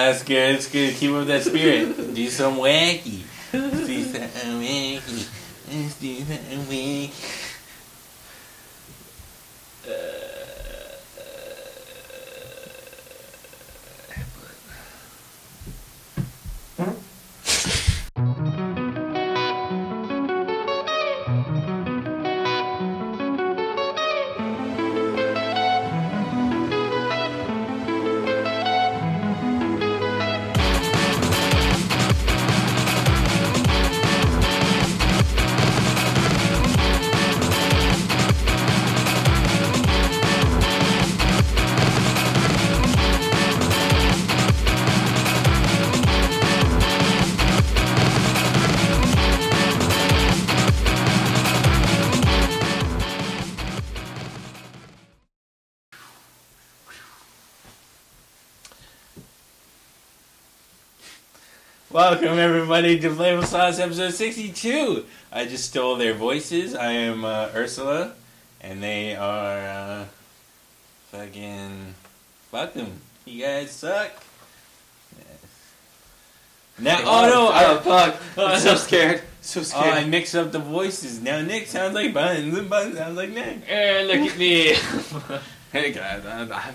That's good. It's good. Keep up that spirit. Do some wacky. Do something wacky. Let's do something wacky. Welcome everybody to Flavourful Sauce episode 62. I just stole their voices. I am Ursula, and they are fucking fuck them. You guys suck. Now, fuck! I'm so scared. So scared. Oh, I mixed up the voices. Now Nick sounds like Buns, and Buns sounds like Nick. Look at me. Hey guys, yeah,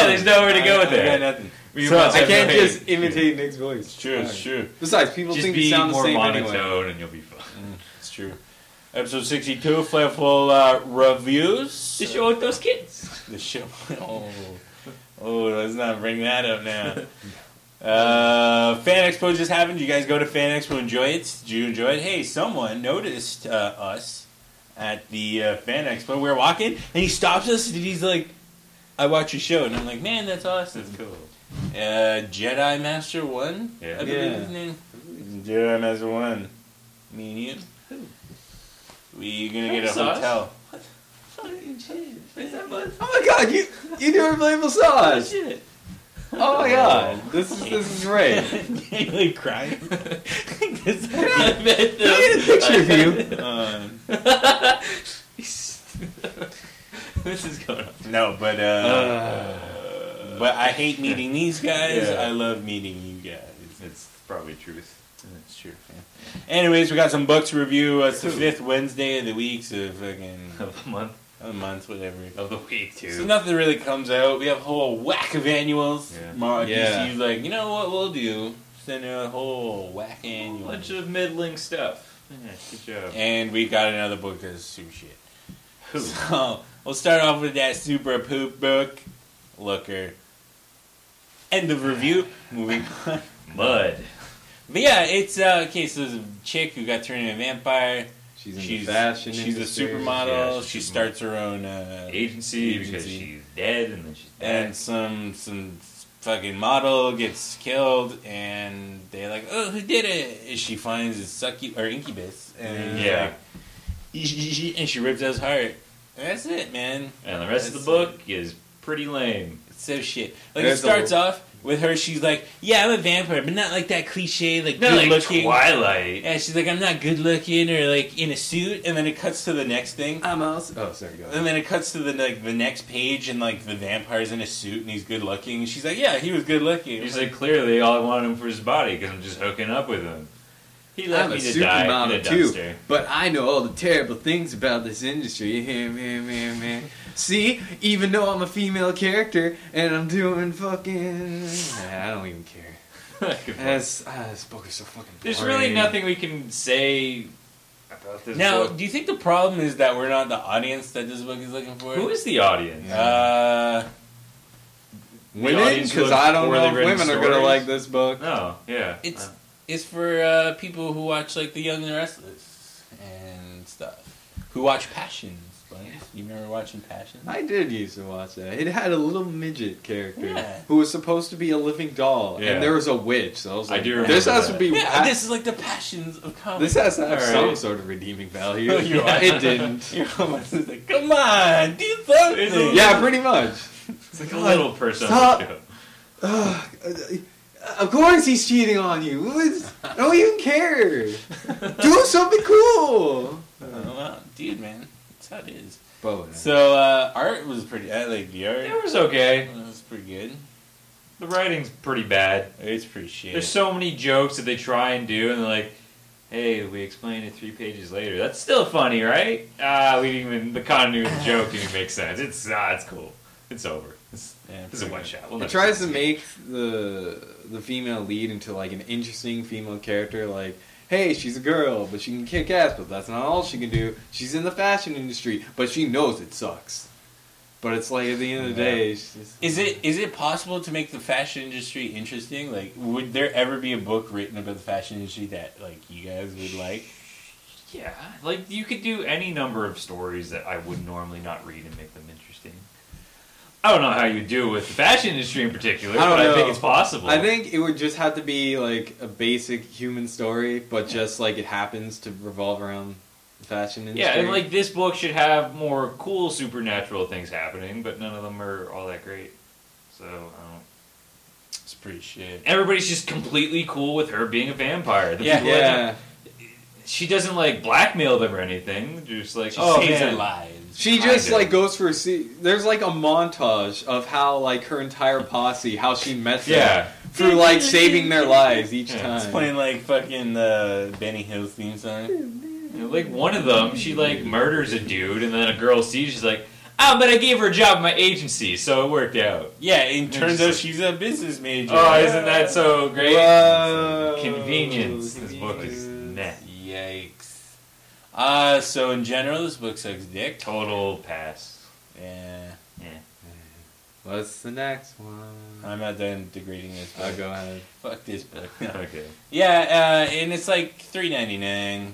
there's nowhere to go with it. I got nothing. So I can't just imitate Nick's voice. It's true. It's true. Besides, people just think they sound the same anyway. Just be more monotone and you'll be fine. It's true. Episode 62, Flavourful reviews. The show with those kids. The show. Oh, let's not bring that up now. Fan Expo just happened. You guys go to Fan Expo, enjoy it? Did you enjoy it? Hey, someone noticed us at the Fan Expo. We were walking, and he stops us, and he's like, I watch your show. And I'm like, man, that's awesome. That's cool. Jedi Master 1? Yeah. I believe his name. Jedi Master 1. Me and you? Who? We gonna get a hotel. What? Fucking shit. Is that what? Oh my god, you doing Flavourful Sauce? Shit. Oh my god, this is great. You like crying? I made a picture of you. This is going on. No, but I hate meeting these guys. Yeah. I love meeting you guys. It's probably truth. That's true, man. Anyways, we got some books to review. It's the 5th Wednesday of the week, so fucking... Of the month. Of the month, whatever. Of the week, too. So nothing really comes out. We have a whole whack of annuals. Yeah. DC's like, you know what we'll do? Send a whole whack annual. A bunch of middling stuff. Yeah, good job. And we got another book that's super shit. So, we'll start off with that super poop book. Looker. End of review. Moving on. Mud. But yeah, it's okay. So there's a chick who got turned into a vampire. She's in the fashion She's industry. a supermodel. Yeah, she starts her own agency because she's dead and then she's back. And some fucking model gets killed, and they're like, "Oh, who did it?" And she finds a incubus, and yeah, and she rips out his heart. And that's it, man. And the rest of the book is pretty lame. It's so shit. Like it starts off with her. She's like, "Yeah, I'm a vampire, but not like that cliche, like not good like looking." Twilight. Yeah, she's like, "I'm not good looking or like in a suit," and then it cuts to the next thing. I'm also... Oh, sorry, go ahead. And then it cuts to the next page, and like the vampire's in a suit and he's good looking. And she's like, "Yeah, he was good looking." He's like, clearly all I wanted him for his body because I'm just hooking up with him. He left me to die in a dumpster. But I know all the terrible things about this industry. See, even though I'm a female character and I'm doing fucking... I don't even care. This book is so fucking boring. There's really nothing we can say about this Now, book. do you think the problem is that we're not the audience that this book is looking for? Who is the audience? Women? Because I don't know if women are going to like this book. No, yeah. It's for people who watch like The Young and the Restless and stuff. Who watch Passions. You remember watching Passions? I did used to watch that. It had a little midget character Yeah. who was supposed to be a living doll, Yeah. and there was a witch. So I was like, I do remember this has that. to be. Yeah, this is like the Passions of comedy. This has to have some Alright. sort of redeeming value. It didn't. You're almost like, come on, do something. Yeah, pretty much. It's like a little person stop. on the show. Of course he's cheating on you. I don't even care. Do something cool. Well, dude, man, that's how it is. But So art was pretty. I like the art. It was okay. It was pretty good. The writing's pretty bad. It's pretty shit. There's so many jokes that they try and do, and they're like, hey, we explained it 3 pages later. That's still funny, right? We didn't even, the continuity of the joke didn't make sense. It's cool. It's over. This is a one shot. It tries to make the female lead into like an interesting female character, like, hey, she's a girl, but she can kick ass, but that's not all she can do. She's in the fashion industry, but she knows it sucks. But it's like at the end of the day, it's just, is it possible to make the fashion industry interesting? Like, would there ever be a book written about the fashion industry that like you guys would like? Yeah, like you could do any number of stories that I would normally not read and make them interesting. I don't know how you do it with the fashion industry in particular, but I think it's possible. I think it would just have to be like a basic human story, but just like it happens to revolve around the fashion industry. Yeah, and like this book should have more cool supernatural things happening, but none of them are all that great. So, I don't know. It's pretty shit. Everybody's just completely cool with her being a vampire. Yeah. She doesn't like blackmail them or anything. Just like, She saves their lives. She just like goes for there's like a montage of how like her entire posse, how she met them through like saving their lives each time. It's playing like fucking Benny Hill's theme song. You know, like one of them, she like murders a dude, and then a girl sees, she's like, "Oh, but I gave her a job at my agency, so it worked out." Yeah, it turns out she's a business major. Oh, isn't that so great? Whoa. Convenience. This book is meh. Yikes. So in general, this book sucks dick. Total pass. Yeah. What's the next one? I'm not done degrading this book. I'll go ahead. Fuck this book. Okay. Yeah, and it's like $3.99.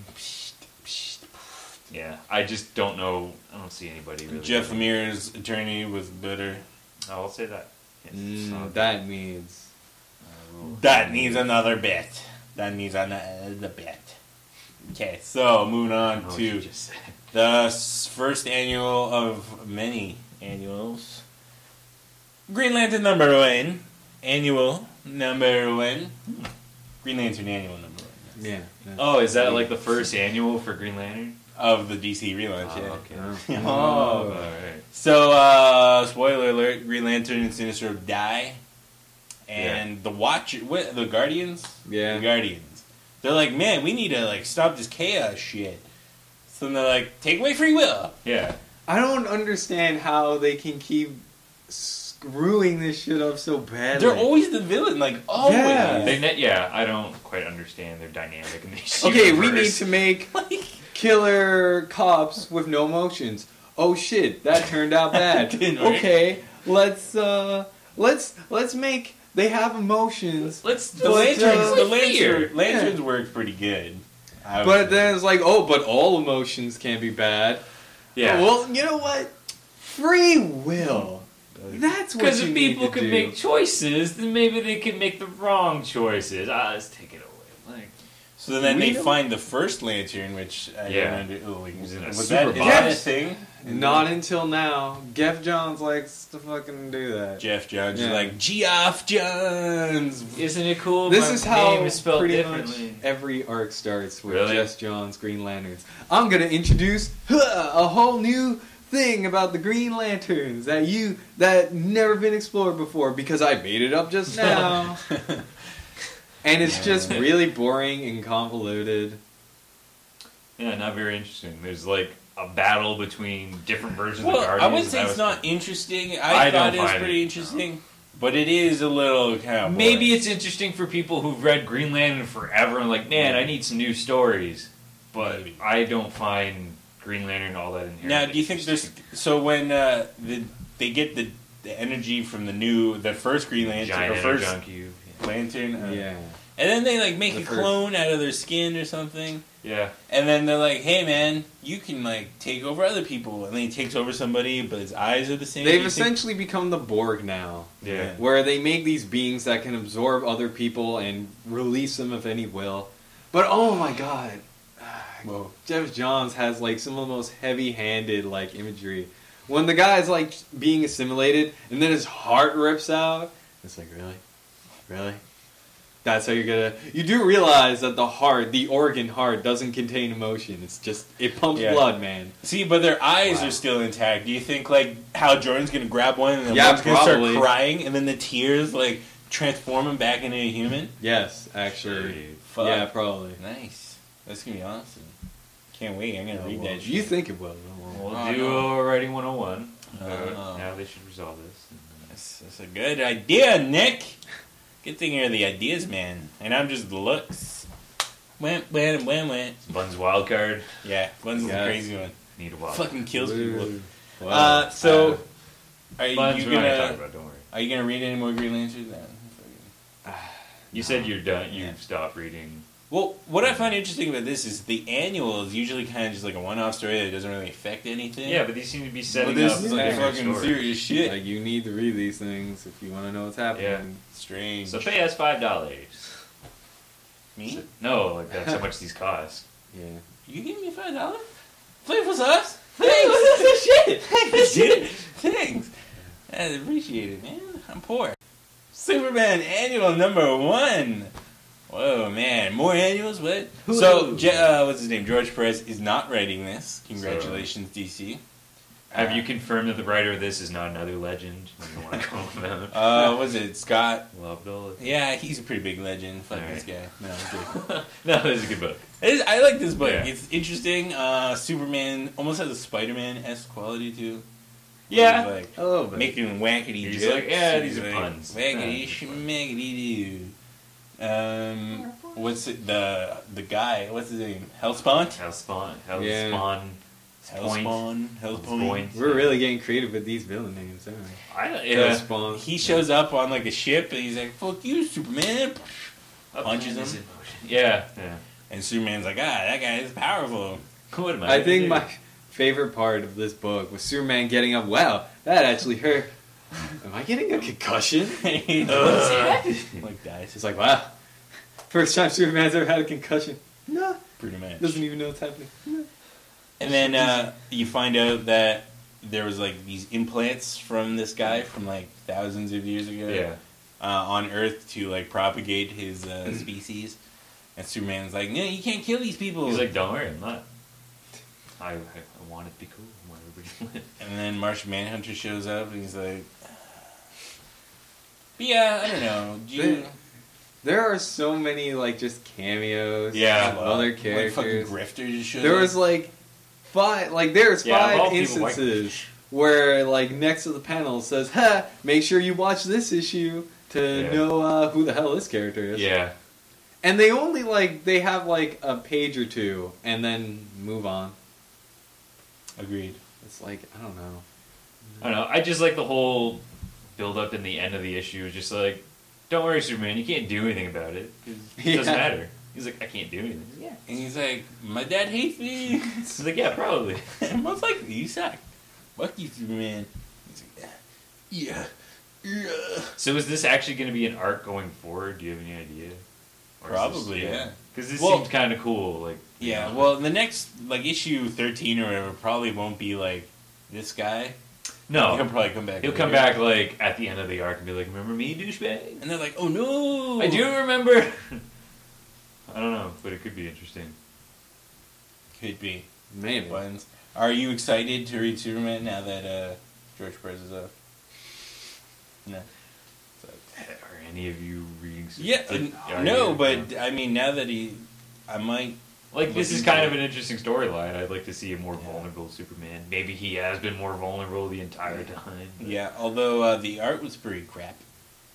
Yeah, I just don't know. I don't see anybody really. Jeff Lemire's attorney was bitter. Oh, I'll say that. Yes. That means. That needs another bit. That needs another bit. Okay, so moving on to the first annual of many annuals. Green Lantern #1. Annual #1. Green Lantern annual #1. Yeah. Oh, is that like the first annual for Green Lantern? Of the DC relaunch, Okay. Oh, alright. So, spoiler alert, Green Lantern and Sinestro die. And the Watcher, the Guardians? Yeah. The Guardians. They're like, man, we need to like stop this chaos shit. So they're like, take away free will. Yeah. I don't understand how they can keep screwing this shit up so badly. They're always the villain, like, always. Yeah, I don't quite understand their dynamic in this Okay, universe. we need to make killer cops with no emotions. Oh shit, that turned out bad. Okay, let's make they have emotions. The lanterns work pretty good. But then it's like, oh, but all emotions can be bad. Yeah. Well, you know what? Free will. That's what because you if need people to could do. make choices, then maybe they could make the wrong choices. Let's take it away. Like, so then they find the first lantern, which I don't was in a was super that box. a thing? Not until now. Geoff Johns likes to fucking do that. Jeff Johns is like, Geoff Johns! Isn't it cool? This My is how name is spelled pretty differently. much every arc starts with Really? Geoff Johns Green Lanterns. I'm gonna introduce a whole new thing about the Green Lanterns that never been explored before because I made it up just now. And it's just really boring and convoluted. Yeah, not very interesting. There's like a battle between different versions of Well, Guardians. I wouldn't say and it's that was not interesting. I I thought don't it was find pretty it. interesting. But it is a little kind of Maybe it's interesting for people who've read Green Lantern forever and like, man, I need some new stories. But Maybe. I don't find Green Lantern all that inherently. Now, do you think there's... So when they get the energy from the first Green Lantern, Giant or first Energon Cube. Lantern... Yeah. And then they like make The a first. clone out of their skin or something. Yeah. And then they're like, hey man, you can like take over other people. And then he takes over somebody, but his eyes are the same. They've essentially become the Borg now. Yeah. Where they make these beings that can absorb other people and release them if any will. But oh my god. Whoa. Geoff Johns has like some of the most heavy-handed like imagery. When the guy's like being assimilated and then his heart rips out, it's like, really? Really? That's how you're gonna... You do realize that the heart, the organ heart, doesn't contain emotion. It's just... It pumps blood, man. See, but their eyes are still intact. Do you think like Hal Jordan's gonna grab one and then Yeah, one's gonna start probably. crying and then the tears like transform him back into a human? Yes, actually. Fuck. Yeah, probably. Nice. That's gonna be awesome. Can't wait. I'm gonna read that shit. You think it will. We'll do Writing 101. Oh. Now they should resolve this. That's a good idea, Nick. Good thing you're the ideas man, and I'm just the looks. Went. Buns wild card. Yeah, Buns is the crazy one. Need a wild. Fucking kills people. Wow. So, are Buns you we're not gonna talk gonna? about. Don't worry. Are you gonna read any more Green Lanterns? No. You said you're done. You Yeah. stopped reading. Well, what I find interesting about this is the annual is usually kind of just like a one-off story that doesn't really affect anything. Yeah, but these seem to be But setting this up is like like different fucking stories. serious shit. Like, you need to read these things if you want to know what's happening. Yeah. Strange. So pay us $5. Me? No, like that's how much these cost. Yeah. You giving me $5? Flavor sauce? Thanks. Shit. Thanks, dude. Thanks. I appreciate it, man. I'm poor. Superman annual #1. Whoa, man. More annuals? What? So, what's his name? George Perez is not writing this. Congratulations, DC. Have you confirmed that the writer of this is not another legend? You don't want to call him out. Was it Scott? Lovedale? Yeah, he's a pretty big legend. Fuck All this right. guy. No, I'm kidding. No, this is a good book. I like this book. Yeah. It's interesting. Superman almost has a Spider-Man-esque quality too. Yeah. He's like A little bit. making wackety He's jokes. like, yeah, He's these are like, puns. Wackety schmackety doo. What's it? The guy? What's his name? Hellspawn. Hellspawn. Yeah. Hellspawn. Hellspawn. Hellspawn. We're really getting creative with these villain names, aren't we? Yeah. He shows up on like a ship and he's like, "Fuck you, Superman!" Punches him, Yeah. Yeah. and Superman's like, that guy is powerful." What am I I gonna think do? my favorite part of this book was Superman getting up. Wow, that actually hurt. Am I getting a concussion? What's happening? Like dies. It's like, wow. First time Superman's ever had a concussion. No. Pretty much. Doesn't even know what's happening. And then you find out that there was like these implants from this guy from like thousands of years ago Yeah. on Earth to like propagate his species. And Superman's like, no, you can't kill these people. He's like, don't worry, I'm not. I want it to be cool. I want everybody to live. And then Martian Manhunter shows up and he's like, but yeah, I don't know. Do you... There are so many like just cameos. Yeah, of well, other like characters. fucking Grifter just showed There up. was like five. Like there's Yeah, of all five people, why- instances where like next to the panel says, "Ha! Make sure you watch this issue to Yeah. know who the hell this character is." Yeah. And they only they have like a page or two and then move on. Agreed. It's like I don't know. I don't know. I just like the whole build up in the end of the issue. Just like, don't worry, Superman, you can't do anything about it because it doesn't Yeah. matter. He's like, I can't do anything. Yeah. And he's like, my dad hates me. He's like, yeah, probably. Most likely, you suck. Fuck you, Superman. He's like, yeah. So is this actually going to be an arc going forward? Do you have any idea? Or is Probably, this- yeah. Because this Well- seems kind of cool. Like, you Yeah, know. well, the next, like, issue 13 or whatever probably won't be, like, this guy. no, He'll probably come back. he'll come later. back like at the end of the arc and be like, "Remember me, douchebag?" And they're like, oh no! I do remember. I don't know, but it could be interesting. Could be. Maybe. Buns. Are you excited to read Superman now that George Perez is off? No. Are any of you reading? Yeah, Are no, you? but I mean, now that I might. Like, this is Looking kind for- of an interesting storyline. I'd like to see a more vulnerable Superman. Maybe he has been more vulnerable the entire time. but- Yeah, although the art was pretty crap.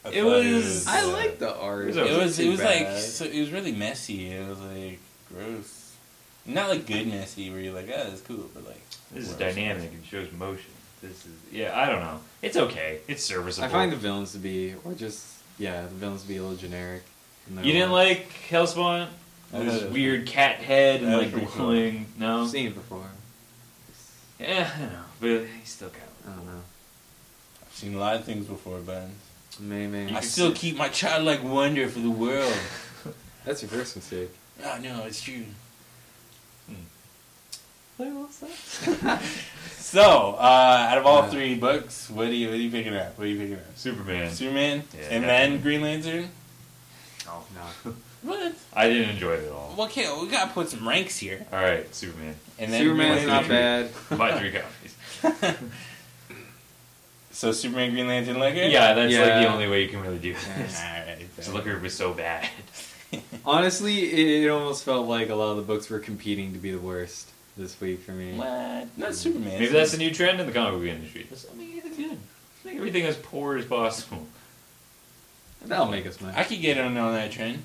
I It thought was- I like the art. It was It was. It was like. bad. So, it was really messy. It was like gross. Not like good messy where you're like, oh, that's cool, but like. This is gross. dynamic and shows motion. This is, yeah, I don't know. It's okay. It's serviceable. I find the villains to be, or just the villains to be a little generic. You didn't like Hellspawn? I thought This it was- weird cat head and that was like pretty cool. glowing. No? I've seen it before. Yeah, I know. But he's still kind I don't know. I've seen a lot of things before, but Maybe. I still keep my childlike wonder for the world. That's your first mistake. Oh no, it's true. So, out of all three books, what are you picking up? What are you picking up? Superman. Superman, Yeah, and definitely. then Green Lantern. Oh, No. What? I didn't enjoy it at all. Well, okay, we gotta put some ranks here. All right, Superman. And then Superman's Green not Lantern. bad. My 3 copies. So Superman, Green Lantern, Looker? Yeah, that's like Yeah. the only way you can really do this. Alright. Because Looker was so bad. Honestly, it almost felt like a lot of the books were competing to be the worst this week for me. What? Not Superman. Maybe that's the new trend in the comic book industry. Let's not make anything good. Let's make everything as poor as possible. That'll make us money. I could get on that trend.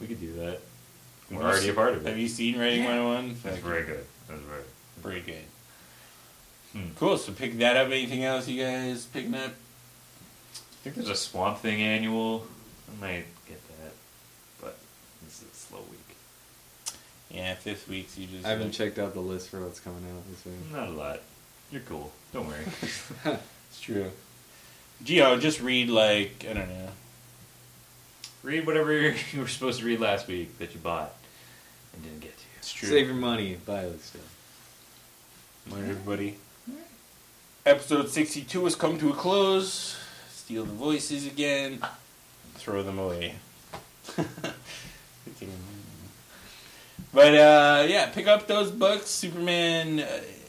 We could do that. We're already a part of Have it. you seen Writing 101? That's very good. That's very Pretty good. Cool, so pick that up. Anything else you guys picking up? I think there's a Swamp Thing annual. I might get that. But this is a slow week. Yeah, 5th weeks you just... I haven't checked out the list for what's coming out this week. Not a lot. You're cool. Don't worry. It's true. Gio, just read like, I don't know. Read whatever you were supposed to read last week that you bought and didn't get to. It's true. Save your money, buy other stuff. Alright, everybody. Episode 62 has come to a close. Steal the voices again. Throw them away. But, yeah, pick up those books. Superman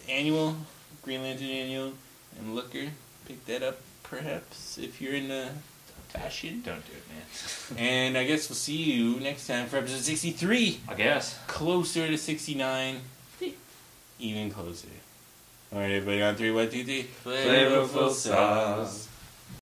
Annual, Green Lantern Annual, and Looker. Pick that up, perhaps, if you're into fashion. Don't do it, man. And I guess we'll see you next time for episode 63. I guess. Closer to 69. Even closer. Alright, everybody, on 3, 1, 2, 3. Flavourful sauce.